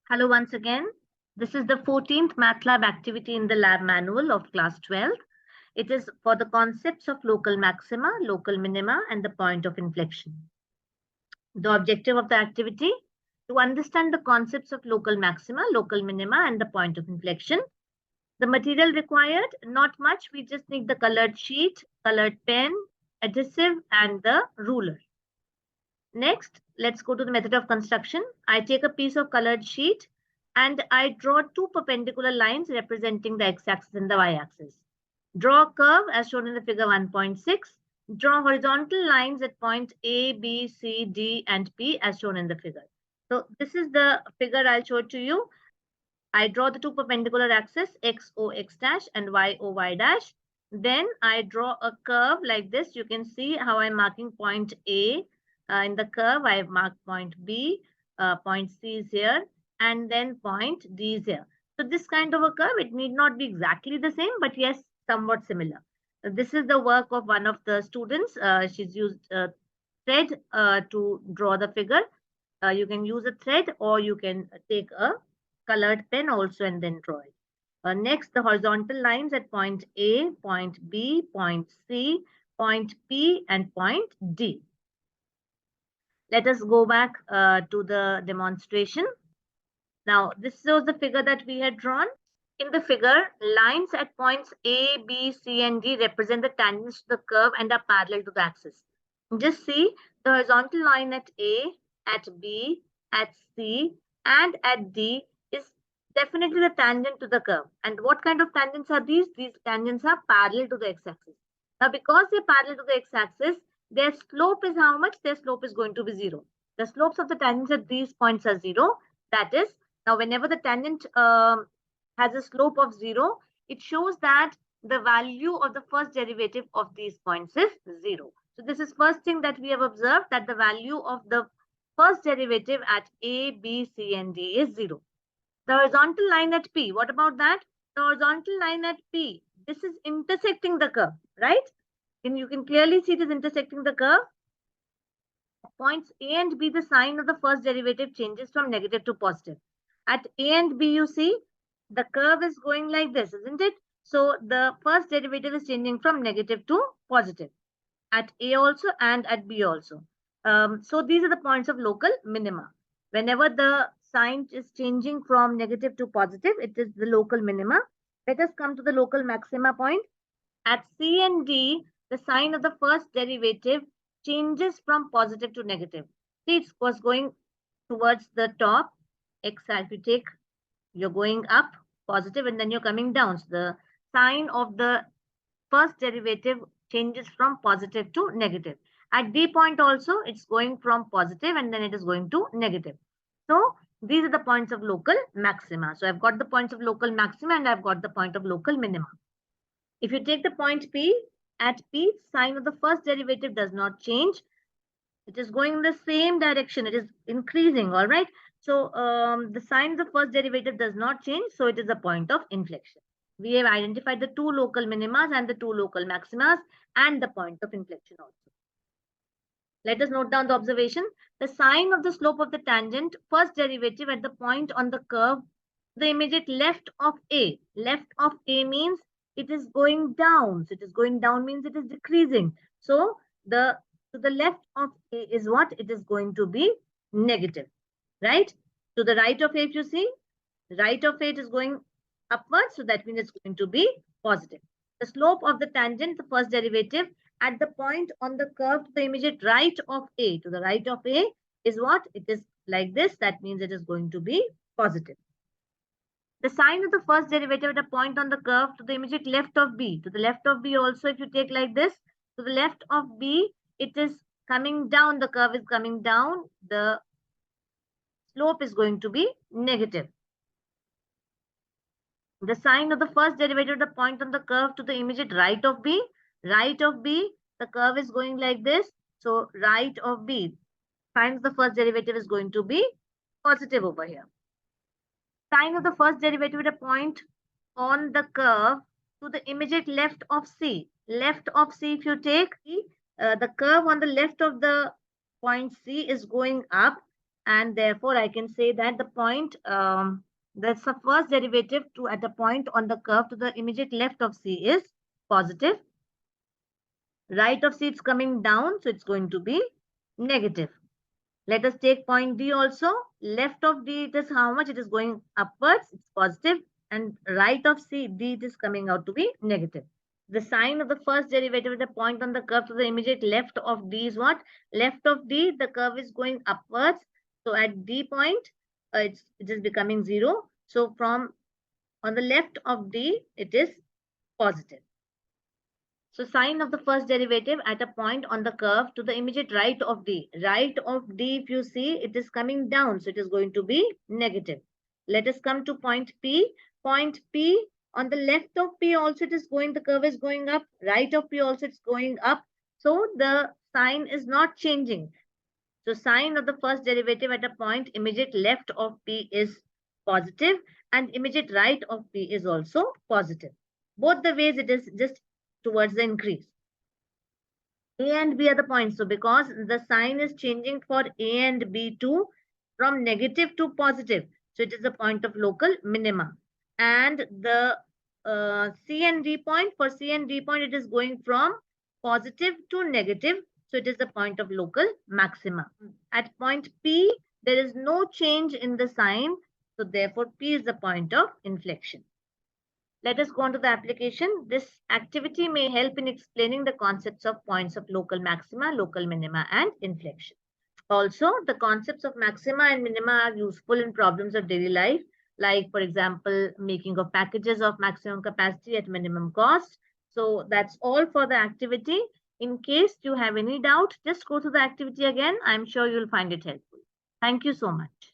Hello once again. This is the 14th Math Lab activity in the lab manual of class 12. It is for the concepts of local maxima, local minima, and the point of inflection. The objective of the activity, to understand the concepts of local maxima, local minima, and the point of inflection. The material required, not much. We just need the colored sheet, colored pen, adhesive, and the ruler. Next, let's go to the method of construction. I take a piece of colored sheet and I draw two perpendicular lines representing the x-axis and the y-axis. Draw a curve as shown in the figure 1.6. Draw horizontal lines at point A, B, C, D, and P as shown in the figure. So this is the figure I'll show to you. I draw the two perpendicular axes, x, O, x dash, and y, O, y dash. Then I draw a curve like this. You can see how I'm marking point A. In the curve, I have marked point B, point C is here, and then point D is here. So this kind of a curve, it need not be exactly the same, but yes, somewhat similar. This is the work of one of the students. She's used thread to draw the figure. You can use a thread or you can take a colored pen also and then draw it. Next, the horizontal lines at point A, point B, point C, point P, and point D. Let us go back to the demonstration. Now, this shows the figure that we had drawn. In the figure, lines at points A, B, C, and D represent the tangents to the curve and are parallel to the axis. Just see the horizontal line at A, at B, at C, and at D is definitely the tangent to the curve. And what kind of tangents are these? These tangents are parallel to the x-axis. Now, because they're parallel to the x-axis, their slope is how much? Their slope is going to be 0. The slopes of the tangents at these points are 0. That is, now whenever the tangent has a slope of 0, it shows that the value of the first derivative of these points is 0. So this is first thing that we have observed, that the value of the first derivative at A, B, C, and D is 0. The horizontal line at P, what about that? The horizontal line at P, this is intersecting the curve, right? And you can clearly see it is intersecting the curve. Points A and B, the sign of the first derivative changes from negative to positive. At A and B, you see, the curve is going like this, isn't it? So the first derivative is changing from negative to positive at A also and at B also. So these are the points of local minima. Whenever the sign is changing from negative to positive, it is the local minima. Let us come to the local maxima point. At C and D, the sign of the first derivative changes from positive to negative. See, it was going towards the top. X, if you take, you're going up positive and then you're coming down. So the sign of the first derivative changes from positive to negative. At D point also, it's going from positive and then it is going to negative. So these are the points of local maxima. So I've got the points of local maxima and I've got the point of local minima. If you take the point P, at P, sign of the first derivative does not change. It is going in the same direction. It is increasing, all right? So the sign of the first derivative does not change. So it is a point of inflection. We have identified the two local minimas and the two local maximas and the point of inflection also. Let us note down the observation. The sign of the slope of the tangent, first derivative at the point on the curve, the immediate left of A. Left of A means it is going down. So it is going down means it is decreasing. So to the left of A is what? It is going to be negative, right? To the right of A, if you see, right of A it is going upwards. So that means it's going to be positive. The slope of the tangent, the first derivative, at the point on the curve to the immediate right of A, to the right of A is what? It is like this. That means it is going to be positive. The sign of the first derivative at a point on the curve to the immediate left of B. To the left of B also, if you take like this, to the left of B, it is coming down. The curve is coming down. The slope is going to be negative. The sign of the first derivative at the point on the curve to the immediate right of B. Right of B, the curve is going like this. So right of B, sign of the first derivative is going to be positive over here. Sign of the first derivative at a point on the curve to the immediate left of C. Left of C, if you take the curve on the left of the point C is going up. and therefore I can say that the point, that's the first derivative to at a point on the curve to the immediate left of C is positive. Right of C it's coming down, so it's going to be negative. Let us take point D also. Left of D, it is how much? It is going upwards, it's positive, and right of C, D, it is coming out to be negative. The sign of the first derivative at the point on the curve to the immediate left of D is what? Left of D, the curve is going upwards. So at D point, it is becoming 0. So from on the left of D, it is positive. So sign of the first derivative at a point on the curve to the immediate right of D. Right of D, if you see, it is coming down. So it is going to be negative. Let us come to point P. Point P, on the left of P also it is going, the curve is going up. Right of P also it's going up. So the sign is not changing. So sign of the first derivative at a point immediate left of P is positive and immediate right of P is also positive. Both the ways it is just towards the increase. A and B are the points. So because the sign is changing for A and B too from negative to positive. So it is the point of local minima. And the C and D point, for C and D point, it is going from positive to negative. So it is the point of local maxima. At point P, there is no change in the sign. So therefore, P is the point of inflection. Let us go on to the application. This activity may help in explaining the concepts of points of local maxima, local minima, and inflection. Also, the concepts of maxima and minima are useful in problems of daily life, like, for example, making of packages of maximum capacity at minimum cost. So that's all for the activity. In case you have any doubt, just go to the activity again. I'm sure you'll find it helpful. Thank you so much.